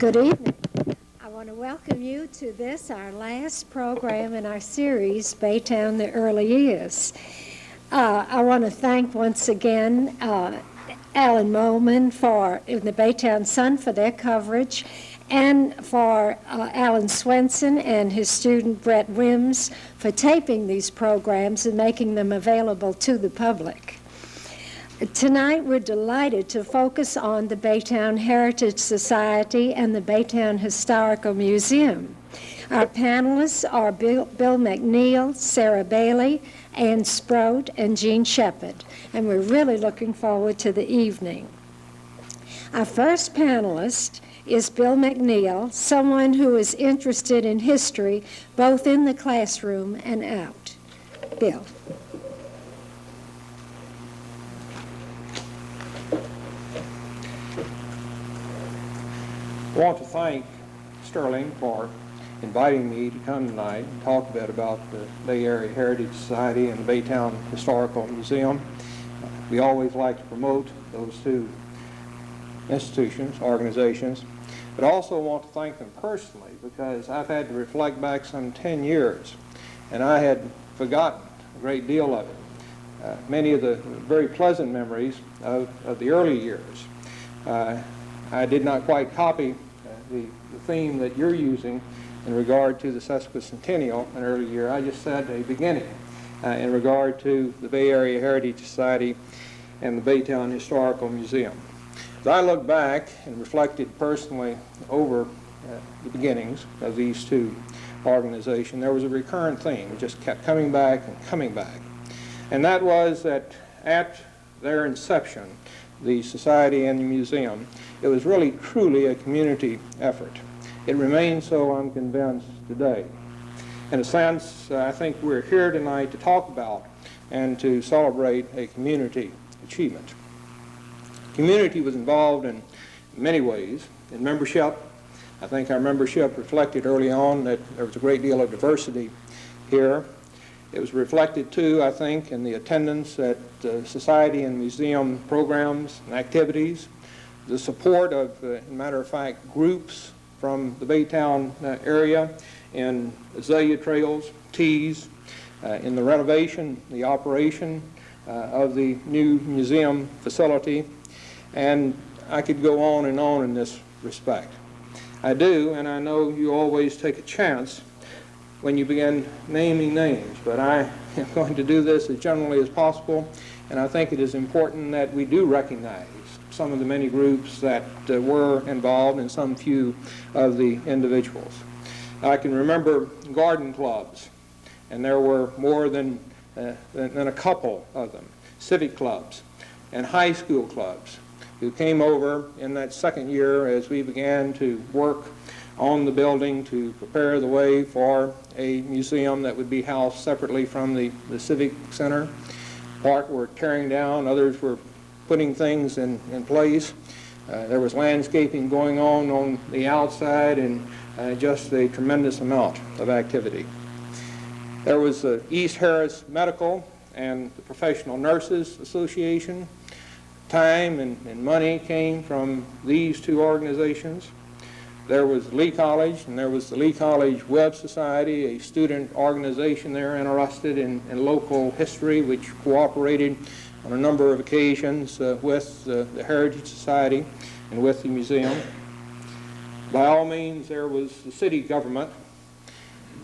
Good evening. I want to welcome you to this, our last program in our series, Baytown, the Early Years. I want to thank once again Alan Moman in the Baytown Sun for their coverage, and for Alan Swenson and his student Brett Wims for taping these programs and making them available to the public. Tonight, we're delighted to focus on the Baytown Heritage Society and the Baytown Historical Museum. Our panelists are Bill McNeil, Sarah Bailey, Ann Sproat, and Jean Shepard, and we're really looking forward to the evening. Our first panelist is Bill McNeil, someone who is interested in history both in the classroom and out. Bill. I want to thank Sterling for inviting me to come tonight and talk a bit about the Bay Area Heritage Society and the Baytown Historical Museum. We always like to promote those two institutions, organizations, but I also want to thank them personally because I've had to reflect back some 10 years and I had forgotten a great deal of it. Many of the very pleasant memories of the early years. I did not quite copy the theme that you're using in regard to the sesquicentennial, an early year. I just said a beginning in regard to the Bay Area Heritage Society and the Baytown Historical Museum. As I look back and reflected personally over the beginnings of these two organizations, there was a recurrent theme. It just kept coming back and coming back. And that was that at their inception, the Society and the Museum, it was really truly a community effort. It remains so, I'm convinced, today. In a sense, I think we're here tonight to talk about and to celebrate a community achievement. Community was involved in many ways. In membership, I think our membership reflected early on that there was a great deal of diversity here. It was reflected, too, I think, in the attendance at society and museum programs and activities, the support of, as a matter of fact, groups from the Baytown area in azalea trails, teas, in the renovation, the operation of the new museum facility, and I could go on in this respect. I do, and I know you always take a chance when you begin naming names, but I am going to do this as generally as possible, and I think it is important that we do recognize some of the many groups that were involved and some few of the individuals. I can remember garden clubs, and there were more than a couple of them, civic clubs and high school clubs who came over in that second year as we began to work on the building to prepare the way for a museum that would be housed separately from the Civic Center. Part were tearing down, others were putting things in place. There was landscaping going on the outside and just a tremendous amount of activity. There was the East Harris Medical and the Professional Nurses Association. Time and money came from these two organizations. There was Lee College, and there was the Lee College Web Society, a student organization there interested in local history, which cooperated on a number of occasions with the Heritage Society and with the museum. By all means, there was the city government,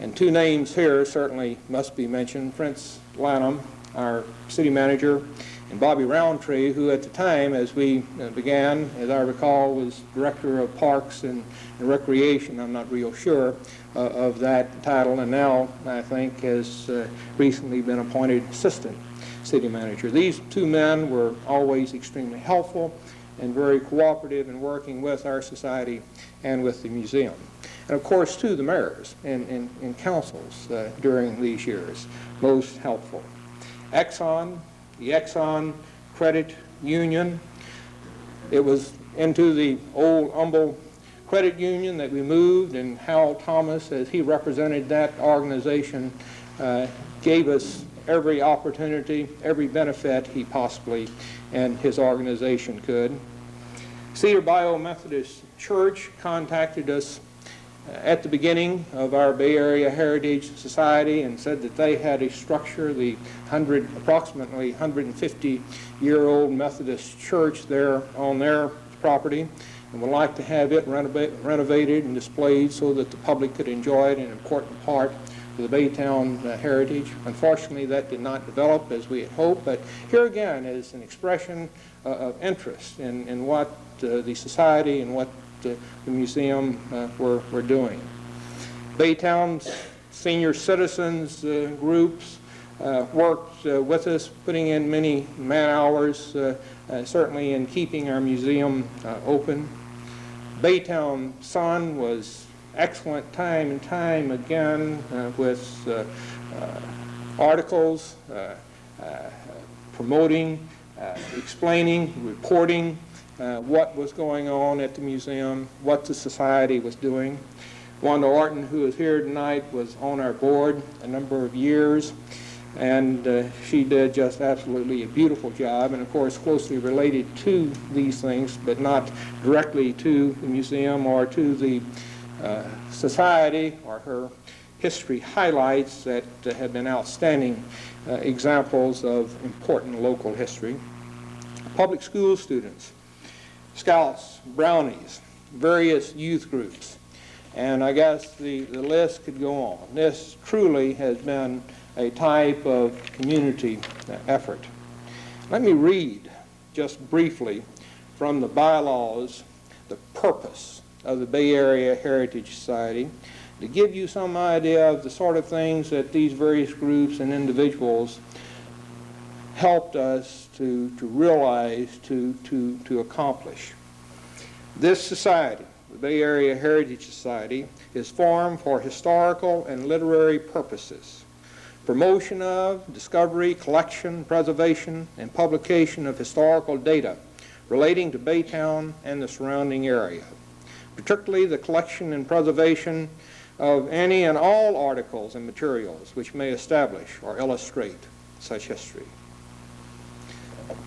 and two names here certainly must be mentioned. Prince Lanham, our city manager, and Bobby Roundtree, who at the time, as we began, as I recall, was Director of Parks and Recreation. I'm not real sure of that title, and now I think has recently been appointed Assistant City Manager. These two men were always extremely helpful and very cooperative in working with our society and with the museum. And of course, too, the mayors and councils during these years, most helpful. The Exxon Credit Union. It was into the old Humble Credit Union that we moved, and Hal Thomas, as he represented that organization, gave us every opportunity, every benefit he possibly and his organization could. Cedar Bayou Methodist Church contacted us at the beginning of our Bay Area Heritage Society and said that they had a structure, the approximately 150-year-old Methodist church there on their property, and would like to have it renovated and displayed so that the public could enjoy it, an important part of the Baytown heritage. Unfortunately, that did not develop as we had hoped, but here again is an expression of interest in what the society and what the museum were doing. Baytown's senior citizens groups worked with us, putting in many man-hours, certainly in keeping our museum open. Baytown Sun was excellent time and time again with articles promoting, explaining, reporting what was going on at the museum, what the society was doing. Wanda Orton, who is here tonight, was on our board a number of years, and she did just absolutely a beautiful job, and of course closely related to these things, but not directly to the museum or to the society, or her history highlights that have been outstanding examples of important local history. Public school students, Scouts, Brownies, various youth groups, and I guess the list could go on. This truly has been a type of community effort. Let me read just briefly from the bylaws the purpose of the Bay Area Heritage Society to give you some idea of the sort of things that these various groups and individuals helped us to realize, to accomplish. This society, the Bay Area Heritage Society, is formed for historical and literary purposes: promotion of, discovery, collection, preservation, and publication of historical data relating to Baytown and the surrounding area, particularly the collection and preservation of any and all articles and materials which may establish or illustrate such history.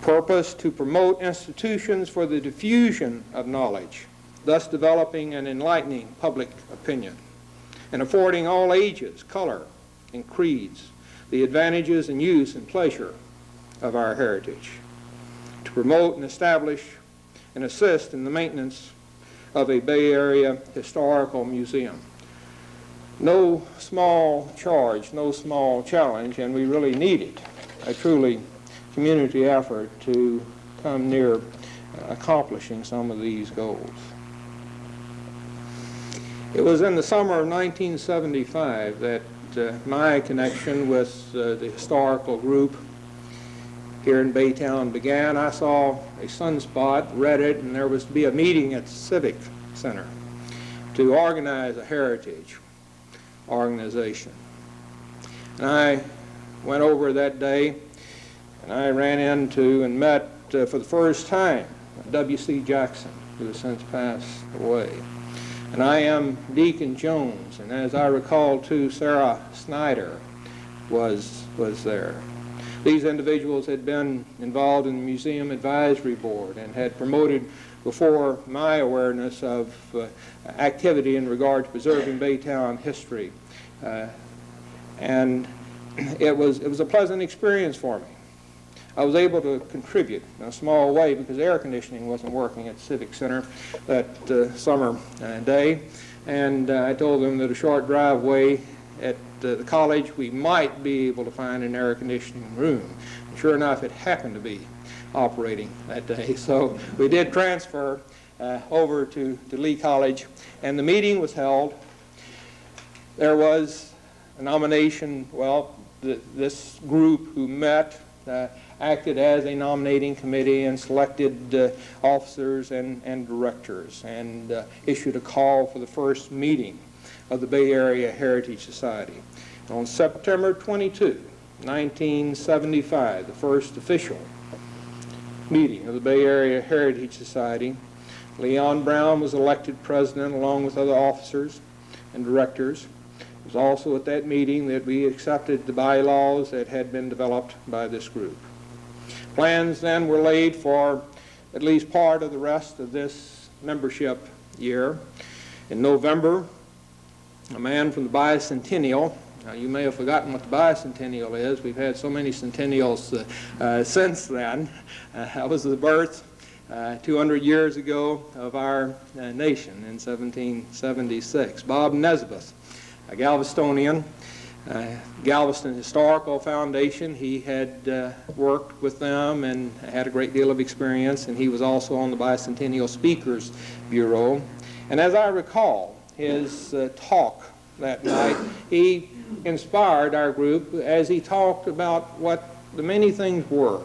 Purpose: to promote institutions for the diffusion of knowledge, thus developing and enlightening public opinion, and affording all ages, color, and creeds the advantages and use and pleasure of our heritage. To promote and establish and assist in the maintenance of a Bay Area historical museum. No small charge, no small challenge, and we really needed a truly community effort to come near accomplishing some of these goals. It was in the summer of 1975 that my connection with the historical group here in Baytown began. I saw a sunspot, read it, and there was to be a meeting at the Civic Center to organize a heritage organization. And I went over that day, and I ran into and met for the first time W.C. Jackson, who has since passed away. And I am Deacon Jones, and as I recall too, Sarah Snyder was there. These individuals had been involved in the Museum Advisory Board and had promoted before my awareness of activity in regard to preserving Baytown history. And it was a pleasant experience for me. I was able to contribute in a small way because air conditioning wasn't working at the Civic Center that summer day, and I told them that a short drive away at the college we might be able to find an air conditioning room. And sure enough, it happened to be operating that day, so we did transfer over to Lee College, and the meeting was held. There was a nomination. Well, this group who met acted as a nominating committee and selected officers and directors, and issued a call for the first meeting of the Bay Area Heritage Society. On September 22, 1975, the first official meeting of the Bay Area Heritage Society, Leon Brown was elected president along with other officers and directors. It was also at that meeting that we accepted the bylaws that had been developed by this group. Plans then were laid for at least part of the rest of this membership year. In November, a man from the bicentennial, now you may have forgotten what the bicentennial is. We've had so many centennials since then. That was the birth 200 years ago of our nation in 1776. Bob Nesbitt, a Galvestonian, Galveston Historical Foundation. He had worked with them and had a great deal of experience, and he was also on the Bicentennial Speakers Bureau. And as I recall his talk that night, he inspired our group as he talked about what the many things were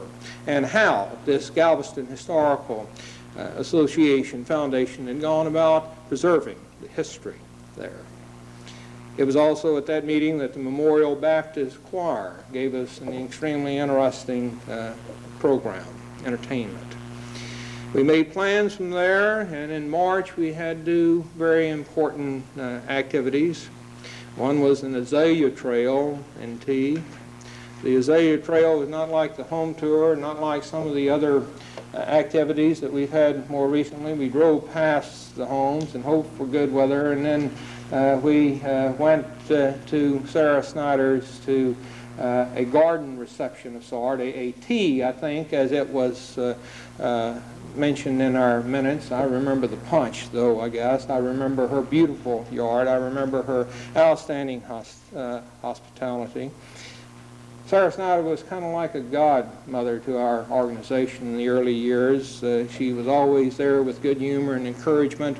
and how this Galveston Historical Association Foundation had gone about preserving the history there. It was also at that meeting that the Memorial Baptist Choir gave us an extremely interesting program, entertainment. We made plans from there, and in March we had to do very important activities. One was an Azalea Trail in T. The Azalea Trail was not like the home tour, not like some of the other activities that we've had more recently. We drove past the homes and hoped for good weather, and then we went to Sarah Snyder's to a garden reception of sort, a tea, I think, as it was mentioned in our minutes. I remember the punch, though, I guess. I remember her beautiful yard. I remember her outstanding hospitality. Sarah Snyder was kind of like a godmother to our organization in the early years. She was always there with good humor and encouragement,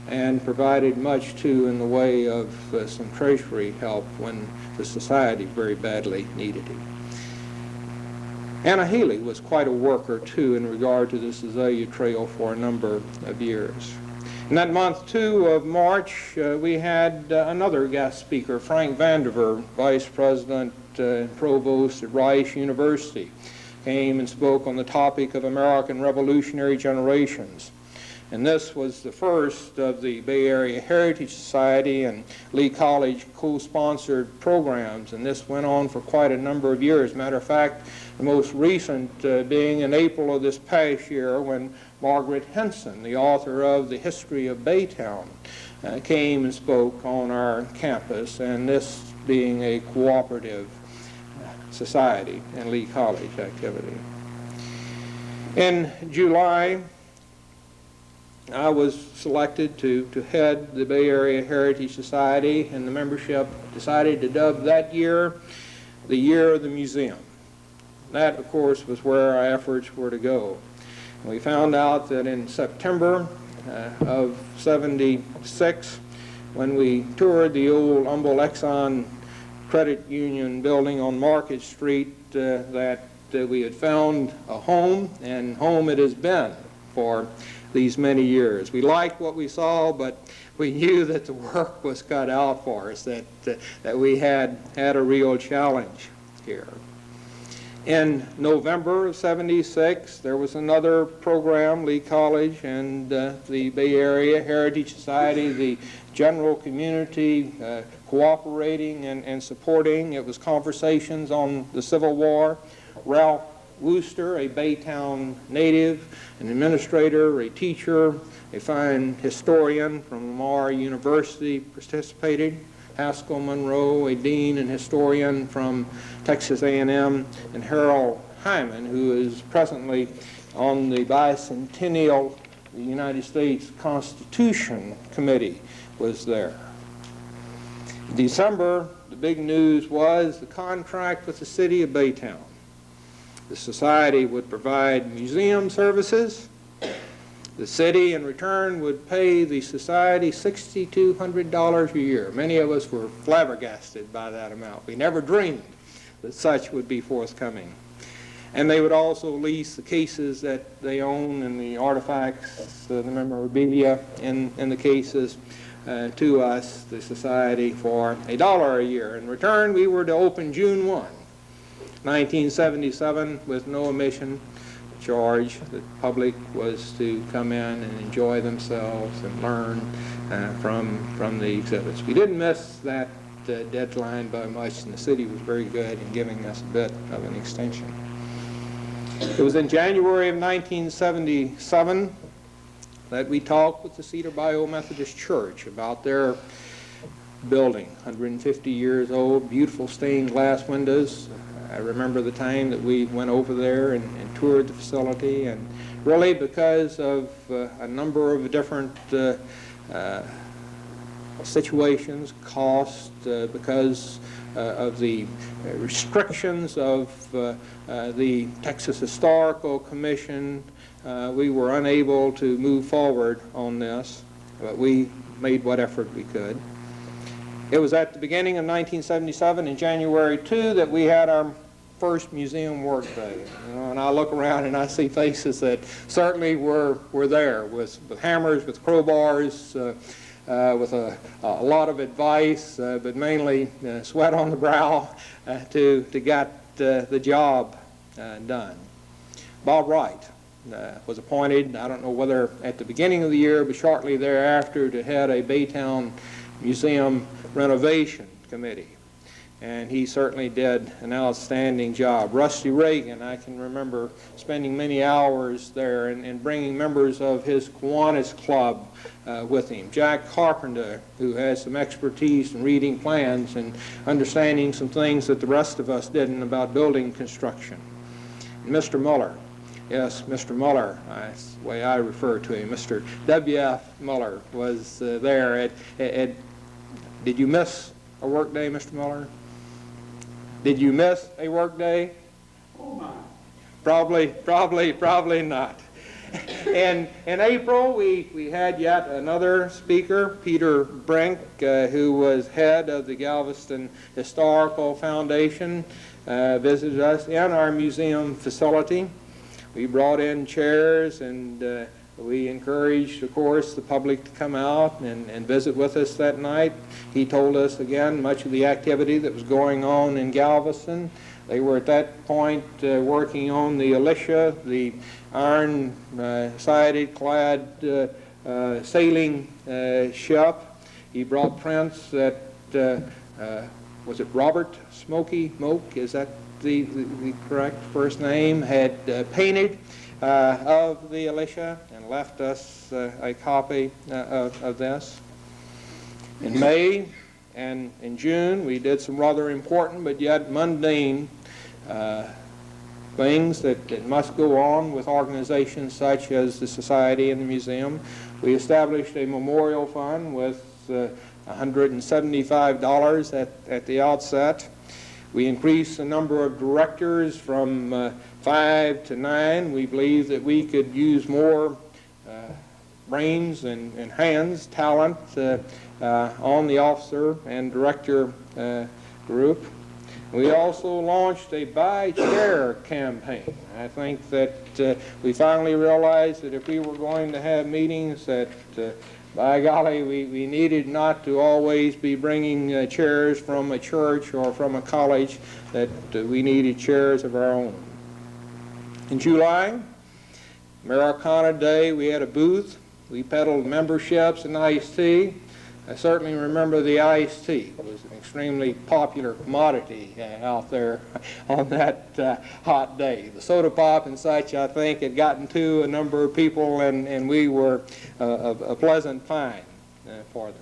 and provided much, too, in the way of some treasury help when the society very badly needed it. Anna Healy was quite a worker, too, in regard to this Azalea Trail for a number of years. In that month, too, of March, we had another guest speaker, Frank Vandiver, Vice President and Provost at Rice University, came and spoke on the topic of American Revolutionary Generations. And this was the first of the Bay Area Heritage Society and Lee College co-sponsored programs, and this went on for quite a number of years. Matter of fact, the most recent being in April of this past year, when Margaret Henson, the author of The History of Baytown, came and spoke on our campus, and this being a cooperative society and Lee College activity. In July, I was selected to head the Bay Area Heritage Society, and the membership decided to dub that year the Year of the Museum. That, of course, was where our efforts were to go. And we found out that in September of '76, when we toured the old Humble Exxon Credit Union building on Market Street, that we had found a home, and home it has been for these many years. We liked what we saw, but we knew that the work was cut out for us, that we had a real challenge here. In November of '76, there was another program, Lee College and the Bay Area Heritage Society, the general community cooperating and supporting. It was conversations on the Civil War. Ralph Wooster, a Baytown native, an administrator, a teacher, a fine historian from Lamar University participated. Haskell Monroe, a dean and historian from Texas A&M, and Harold Hyman, who is presently on the Bicentennial United States Constitution Committee, was there. In December, the big news was the contract with the city of Baytown. The society would provide museum services. The city, in return, would pay the society $6,200 a year. Many of us were flabbergasted by that amount. We never dreamed that such would be forthcoming. And they would also lease the cases that they own and the artifacts, the memorabilia in the cases to us, the society, for $1 a year. In return, we were to open June 1, 1977, with no admission charge. The public was to come in and enjoy themselves and learn from the exhibits. We didn't miss that deadline by much, and the city was very good in giving us a bit of an extension. It was in January of 1977 that we talked with the Cedar Bayou Methodist Church about their building, 150 years old, beautiful stained glass windows. I remember the time that we went over there and toured the facility, and really because of a number of different situations, cost, because of the restrictions of the Texas Historical Commission, we were unable to move forward on this, but we made what effort we could. It was at the beginning of 1977, in January 2, that we had our first museum work day. You know, and I look around and I see faces that certainly were there, with hammers, with crowbars, with a lot of advice, but mainly sweat on the brow to get the job done. Bob Wright was appointed, I don't know whether at the beginning of the year, but shortly thereafter, to head a Baytown Museum renovation committee. And he certainly did an outstanding job. Rusty Reagan, I can remember spending many hours there and bringing members of his Kiwanis Club with him. Jack Carpenter, who has some expertise in reading plans and understanding some things that the rest of us didn't about building construction. And Mr. Muller, yes, Mr. Muller, that's the way I refer to him, Mr. W.F. Muller was there. Did you miss a work day, Mr. Muller? Did you miss a work day? Oh my. Probably not. And in April, we had yet another speaker, Peter Brink, who was head of the Galveston Historical Foundation, visited us in our museum facility. We brought in chairs, and we encouraged, of course, the public to come out and visit with us that night. He told us, again, much of the activity that was going on in Galveston. They were at that point working on the Alicia, the iron-sided clad sailing ship. He brought prints that, was it Robert Smoky Moke, is that the correct first name, had painted of the Alicia and left us a copy of this. In May and in June, we did some rather important but yet mundane things that must go on with organizations such as the Society and the Museum. We established a memorial fund with $175 at the outset. We increased the number of directors from 5 to 9. We believe that we could use more brains and hands, talent on the officer and director group. We also launched a buy chair campaign. I think that we finally realized that if we were going to have meetings that by golly, we needed not to always be bringing chairs from a church or from a college, that we needed chairs of our own. In July, Americana Day, we had a booth. We peddled memberships and iced tea. I certainly remember the iced tea. It was an extremely popular commodity out there on that hot day. The soda pop and such, I think, had gotten to a number of people, and we were a pleasant find for them.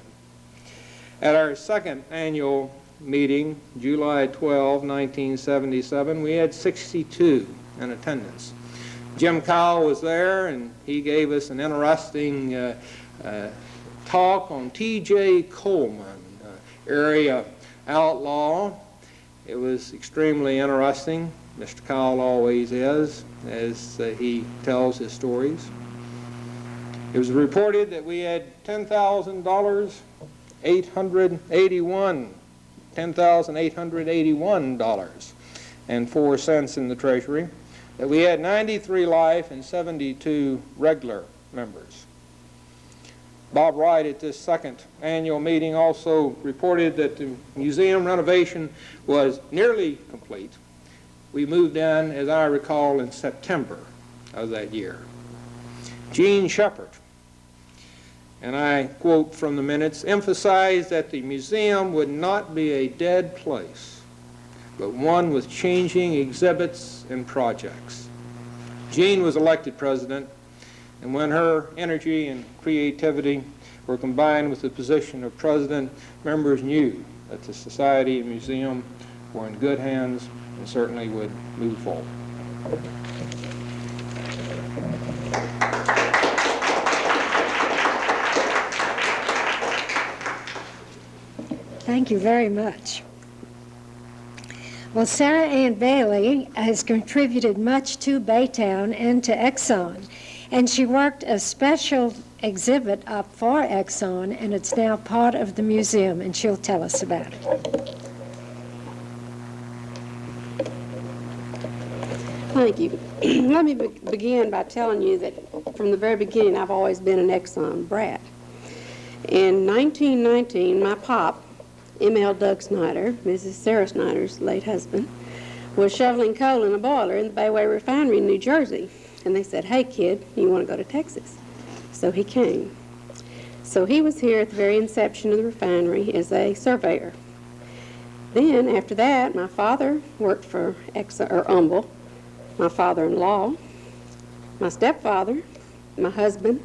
At our second annual meeting, July 12, 1977, we had 62 in attendance. Jim Cowell was there, and he gave us an interesting talk on T.J. Coleman, area outlaw. It was extremely interesting. Mr. Cowell always is, as he tells his stories. It was reported that we had $10,881 in the Treasury, that we had 93 life and 72 regular members. Bob Wright at this second annual meeting also reported that the museum renovation was nearly complete. We moved in, as I recall, in September of that year. Gene Shepard, and I quote from the minutes, emphasized that the museum would not be a dead place, but one with changing exhibits and projects. Jean was elected president, and when her energy and creativity were combined with the position of president, members knew that the society and museum were in good hands and certainly would move forward. Thank you very much. Well, Sarah Ann Bailey has contributed much to Baytown and to Exxon, and she worked a special exhibit up for Exxon, and it's now part of the museum, and she'll tell us about it. Thank you. Let me begin by telling you that from the very beginning I've always been an Exxon brat. In 1919, my pop, M.L. Doug Snyder, Mrs. Sarah Snyder's late husband, was shoveling coal in a boiler in the Bayway Refinery in New Jersey. And they said, "Hey kid, you want to go to Texas?" So he came. So he was here at the very inception of the refinery as a surveyor. Then after that, my father worked for Humble, my father-in-law, my stepfather, my husband,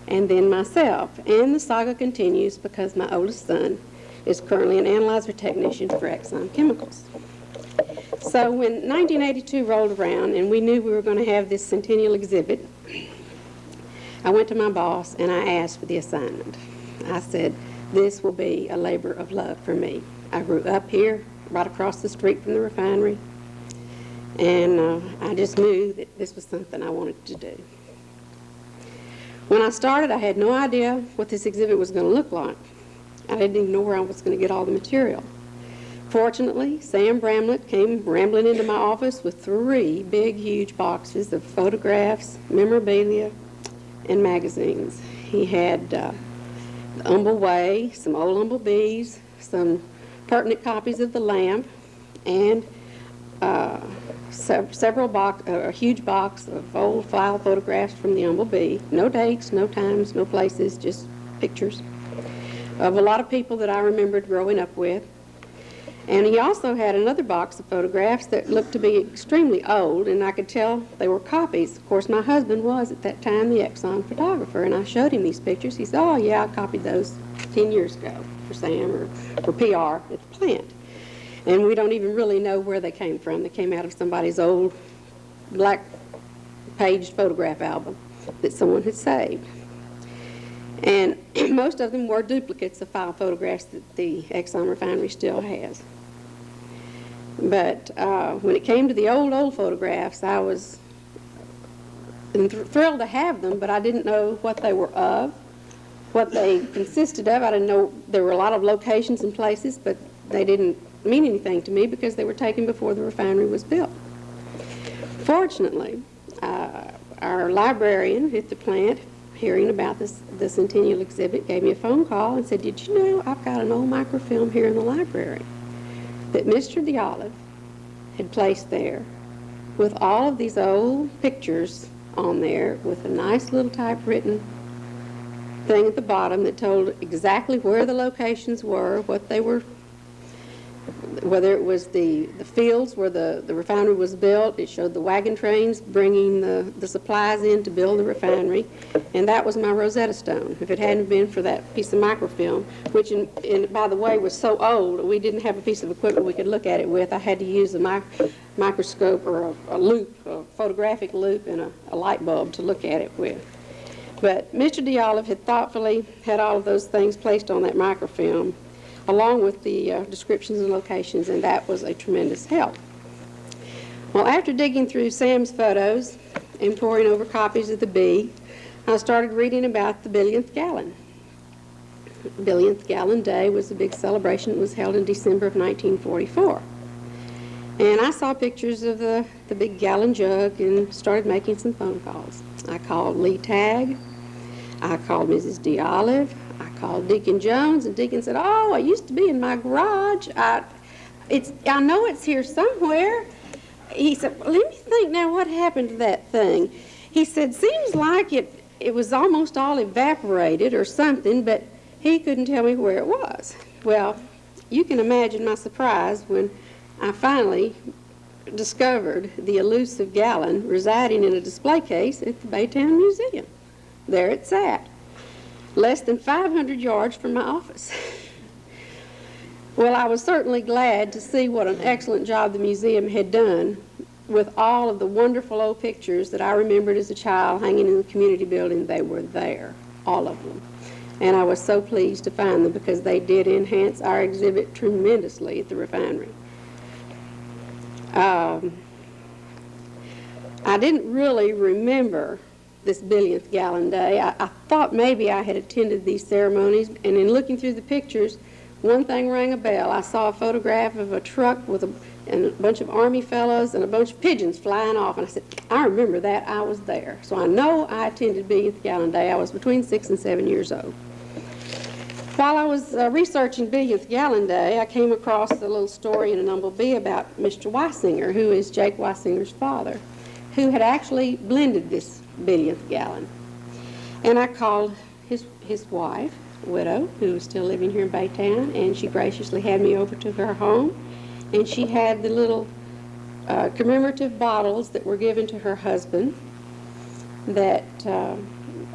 and then myself. And the saga continues because my oldest son is currently an analyzer technician for Exxon Chemicals. So when 1982 rolled around and we knew we were going to have this centennial exhibit, I went to my boss and I asked for the assignment. I said, "This will be a labor of love for me. I grew up here, right across the street from the refinery, and I just knew that this was something I wanted to do." When I started, I had no idea what this exhibit was going to look like. I didn't even know where I was going to get all the material. Fortunately, Sam Bramlett came rambling into my office with 3 big, huge boxes of photographs, memorabilia, and magazines. He had the Humble Way, some old Humble Bees, some pertinent copies of The Lamp, and a huge box of old file photographs from the Humble Bee. No dates, no times, no places, just pictures of a lot of people that I remembered growing up with. And he also had another box of photographs that looked to be extremely old, and I could tell they were copies. Of course, my husband was at that time the Exxon photographer, and I showed him these pictures. He said, "Oh yeah, I copied those 10 years ago for Sam or for PR at the plant." And we don't even really know where they came from. They came out of somebody's old black paged photograph album that someone had saved. And most of them were duplicates of file photographs that the Exxon refinery still has. But when it came to the old photographs, I was thrilled to have them, but I didn't know what they were of, what they consisted of. I didn't know. There were a lot of locations and places, but they didn't mean anything to me because they were taken before the refinery was built. Fortunately, our librarian at the plant, hearing about the Centennial exhibit, gave me a phone call and said, "Did you know I've got an old microfilm here in the library that Mr. DeOlive had placed there with all of these old pictures on there with a nice little typewritten thing at the bottom that told exactly where the locations were, what they were, whether it was the fields where the refinery was built. It showed the wagon trains bringing the supplies in to build the refinery, and that was my Rosetta Stone. If it hadn't been for that piece of microfilm, which, by the way, was so old, we didn't have a piece of equipment we could look at it with. I had to use a microscope or a loupe, a photographic loupe, and a light bulb to look at it with. But Mr. DeOlive had thoughtfully had all of those things placed on that microfilm, along with the descriptions and locations, and that was a tremendous help. Well, after digging through Sam's photos and poring over copies of the Bee, I started reading about the billionth gallon. The billionth gallon day was a big celebration that was held in December of 1944. And I saw pictures of the big gallon jug and started making some phone calls. I called Lee Tagg. I called Mrs. DeOlive. I called Deacon Jones, and Deacon said, "Oh, it used to be in my garage. I know it's here somewhere." He said, "Well, let me think now what happened to that thing." He said, "Seems like it was almost all evaporated or something," but he couldn't tell me where it was. Well, you can imagine my surprise when I finally discovered the elusive gallon residing in a display case at the Baytown Museum. There it sat, less than 500 yards from my office. Well, I was certainly glad to see what an excellent job the museum had done with all of the wonderful old pictures that I remembered as a child hanging in the community building. They were there, all of them. And I was so pleased to find them because they did enhance our exhibit tremendously at the refinery. I didn't really remember this billionth gallon day. I thought maybe I had attended these ceremonies, and in looking through the pictures, one thing rang a bell. I saw a photograph of a truck with and a bunch of Army fellows and a bunch of pigeons flying off, and I said, I remember that. I was there. So I know I attended billionth gallon day. I was between 6 and 7 years old. While I was researching billionth gallon day, I came across a little story in an Humble Bee about Mr. Weisinger, who is Jake Weisinger's father, who had actually blended this billionth gallon. And I called his wife, widow, who was still living here in Baytown, and she graciously had me over to her home, and she had the little commemorative bottles that were given to her husband that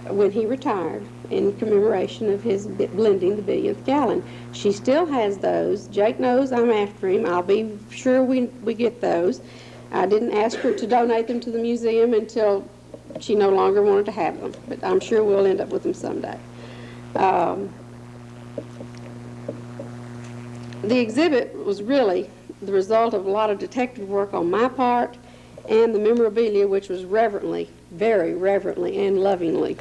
when he retired in commemoration of his blending the billionth gallon. She still has those. Jake knows I'm after him. I'll be sure we get those. I didn't ask her to donate them to the museum until she no longer wanted to have them, but I'm sure we'll end up with them someday. The exhibit was really the result of a lot of detective work on my part and the memorabilia, which was reverently, very reverently and lovingly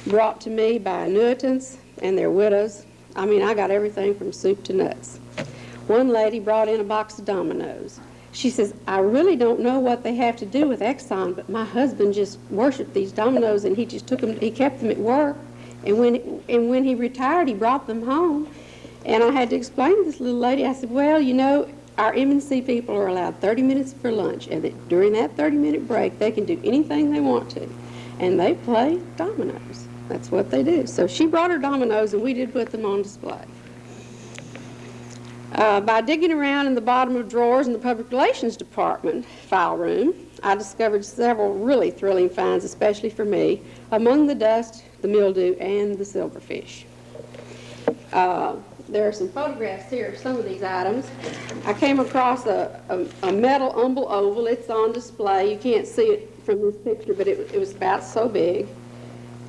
brought to me by annuitants and their widows. I mean, I got everything from soup to nuts. One lady brought in a box of dominoes. She says, I really don't know what they have to do with Exxon, but my husband just worshiped these dominoes, and he just took them, he kept them at work, and when he retired, he brought them home. And I had to explain to this little lady, I said, well, you know, our M&C people are allowed 30 minutes for lunch, and that during that 30-minute break, they can do anything they want to, and they play dominoes. That's what they do. So she brought her dominoes, and we did put them on display. By digging around in the bottom of drawers in the Public Relations Department file room, I discovered several really thrilling finds, especially for me, among the dust, the mildew, and the silverfish. There are some photographs here of some of these items. I came across a metal Humble oval. It's on display. You can't see it from this picture, but it was about so big.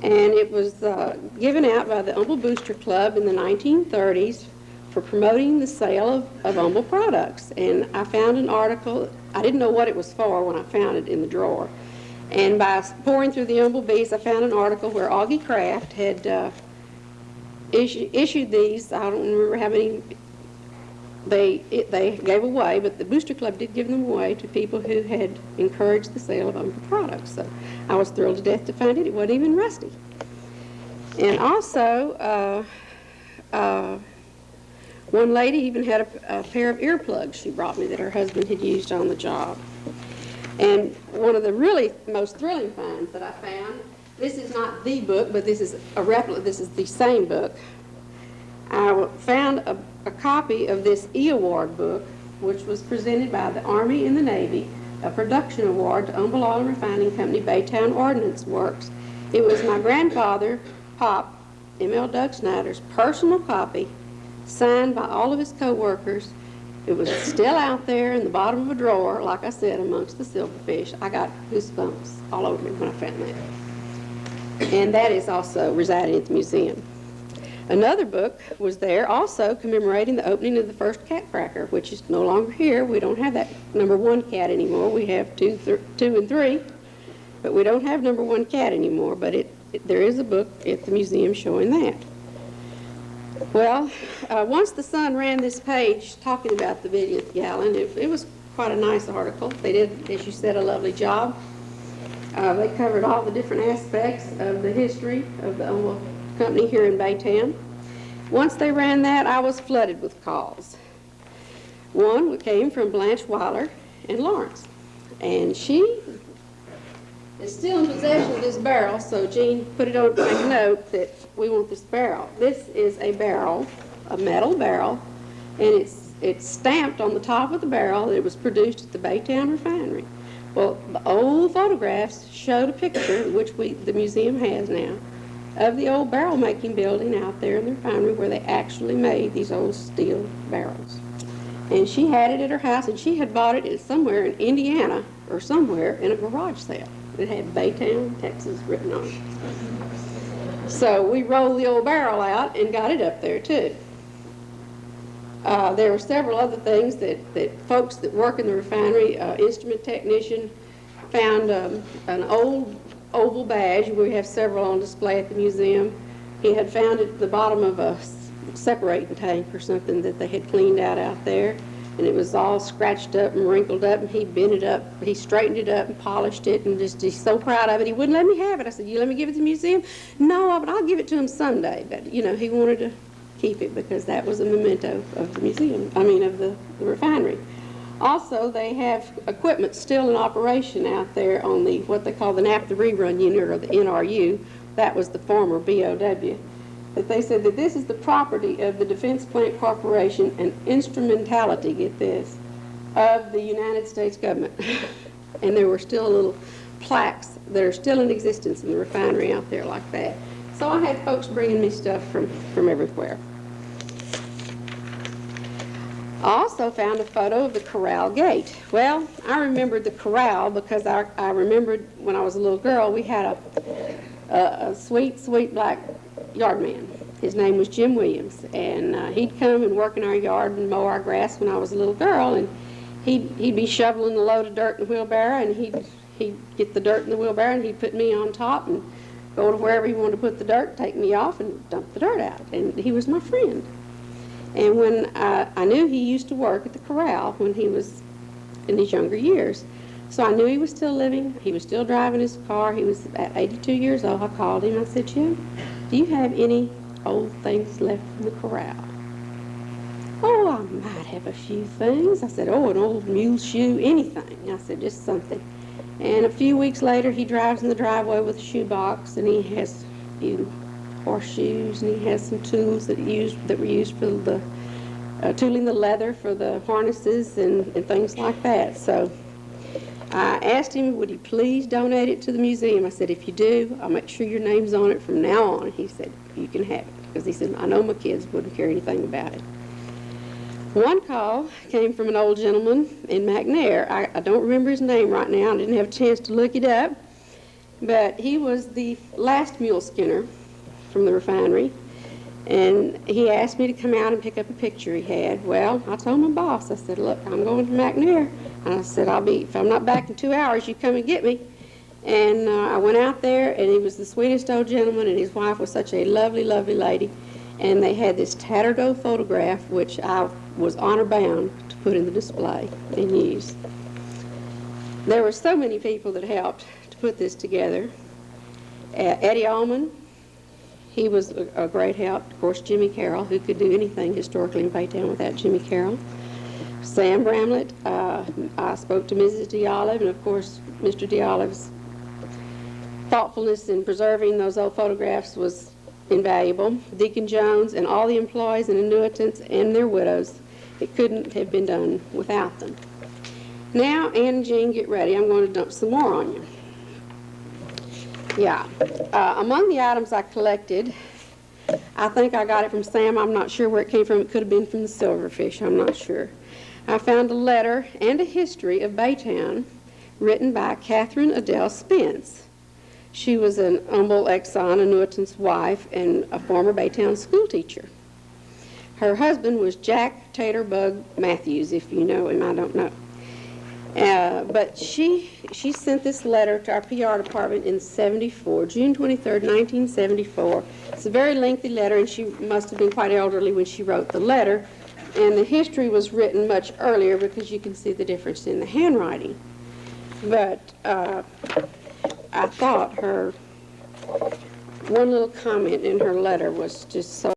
And it was given out by the Humble Booster Club in the 1930s for promoting the sale of Humble products. And I found an article. I didn't know what it was for when I found it in the drawer. And by pouring through the Humble Bees, I found an article where Augie Kraft had issued these. I don't remember how many they gave away, but the Booster Club did give them away to people who had encouraged the sale of Humble products. So I was thrilled to death to find it. It wasn't even rusty. And also, one lady even had a pair of earplugs she brought me that her husband had used on the job. And one of the really most thrilling finds that I found, this is not the book, but this is a replica. This is the same book. I found a copy of this E-Award book, which was presented by the Army and the Navy, a production award to Humble Oil and Refining Company, Baytown Ordnance Works. It was my grandfather, Pop, M.L. Doug Snyder's personal copy, signed by all of his co-workers. It was still out there in the bottom of a drawer, like I said, amongst the silverfish. I got goosebumps all over me when I found that. And that is also residing at the museum. Another book was there also commemorating the opening of the first cat cracker, which is no longer here. We don't have that #1 cat anymore. We have two and three, but we don't have #1 cat anymore. But there is a book at the museum showing that. Well, once the Sun ran this page talking about the billionth gallon, it was quite a nice article. They did, as you said, a lovely job. They covered all the different aspects of the history of the Humble Company here in Baytown. Once they ran that, I was flooded with calls. One came from Blanche Weiler in Lawrence, and she is still in possession of this barrel, so Jean put it on a note that we want this barrel. This is a barrel, a metal barrel, and it's it's stamped on the top of the barrel that it was produced at the Baytown refinery. Well, the old photographs showed a picture, which the museum has now, of the old barrel making building out there in the refinery where they actually made these old steel barrels. And she had it at her house, and she had bought it somewhere in Indiana or somewhere in a garage sale. It had Baytown, Texas written on it. So we rolled the old barrel out and got it up there too. There were several other things that folks that work in the refinery, instrument technician, found an old oval badge. We have several on display at the museum. He had found it at the bottom of a separating tank or something that they had cleaned out there, and it was all scratched up and wrinkled up, and he bent it up, he straightened it up and polished it, and just he's so proud of it. He wouldn't let me have it. I said, you let me give it to the museum? No, but I'll give it to him Sunday. But you know, he wanted to keep it because that was a memento of the museum, of the refinery. Also, they have equipment still in operation out there on the what they call the naphtha rerun unit, or the NRU. That was the former BOW. But they said that this is the property of the Defense Plant Corporation and instrumentality, get this, of the United States government. And there were still little plaques that are still in existence in the refinery out there like that. So I had folks bringing me stuff from everywhere. I also found a photo of the corral gate. Well, I remembered the corral because I remembered when I was a little girl, we had a sweet, sweet black yard man. His name was Jim Williams, and he'd come and work in our yard and mow our grass when I was a little girl, and he'd be shoveling the load of dirt in the wheelbarrow, and he'd get the dirt in the wheelbarrow, and he'd put me on top and go to wherever he wanted to put the dirt, take me off, and dump the dirt out. And he was my friend. And when I knew he used to work at the corral when he was in his younger years, so I knew he was still living. He was still driving his car. He was at 82 years old. I called him. I said, Jim, do you have any old things left in the corral? Oh, I might have a few things. I said, oh, an old mule shoe, anything. I said, just something. And a few weeks later, he drives in the driveway with a shoebox, and he has horseshoes, and he has some tools that were used for the tooling the leather for the harnesses and things like that. So I asked him, would he please donate it to the museum? I said, if you do, I'll make sure your name's on it from now on. He said, you can have it. Because he said, I know my kids wouldn't care anything about it. One call came from an old gentleman in McNair. I don't remember his name right now. I didn't have a chance to look it up. But he was the last mule skinner from the refinery. And he asked me to come out and pick up a picture he had. Well, I told my boss, I said, look, I'm going to McNair. And I said, if I'm not back in 2 hours, you come and get me. And I went out there, and he was the sweetest old gentleman, and his wife was such a lovely, lovely lady. And they had this tattered old photograph, which I was honor-bound to put in the display and use. There were so many people that helped to put this together. Eddie Allman, he was a great help. Of course, Jimmy Carroll, who could do anything historically in Baytown without Jimmy Carroll. Sam Bramlett, I spoke to Mrs. DeOlive, and of course, Mr. DeOlive's thoughtfulness in preserving those old photographs was invaluable. Deacon Jones and all the employees and annuitants and their widows, it couldn't have been done without them. Now, Ann and Jean, get ready. I'm going to dump some more on you. Yeah. Among the items I collected, I think I got it from Sam. I'm not sure where it came from. It could have been from the Silverfish. I'm not sure. I found a letter and a history of Baytown written by Catherine Adele Spence. She was an humble Exxon annuitant's wife and a former Baytown school teacher. Her husband was Jack Taterbug Matthews, if you know him. I don't know. But she sent this letter to our PR department in June 23rd, 1974. It's a very lengthy letter, and she must have been quite elderly when she wrote the letter. And the history was written much earlier because you can see the difference in the handwriting. But I thought her one little comment in her letter was just so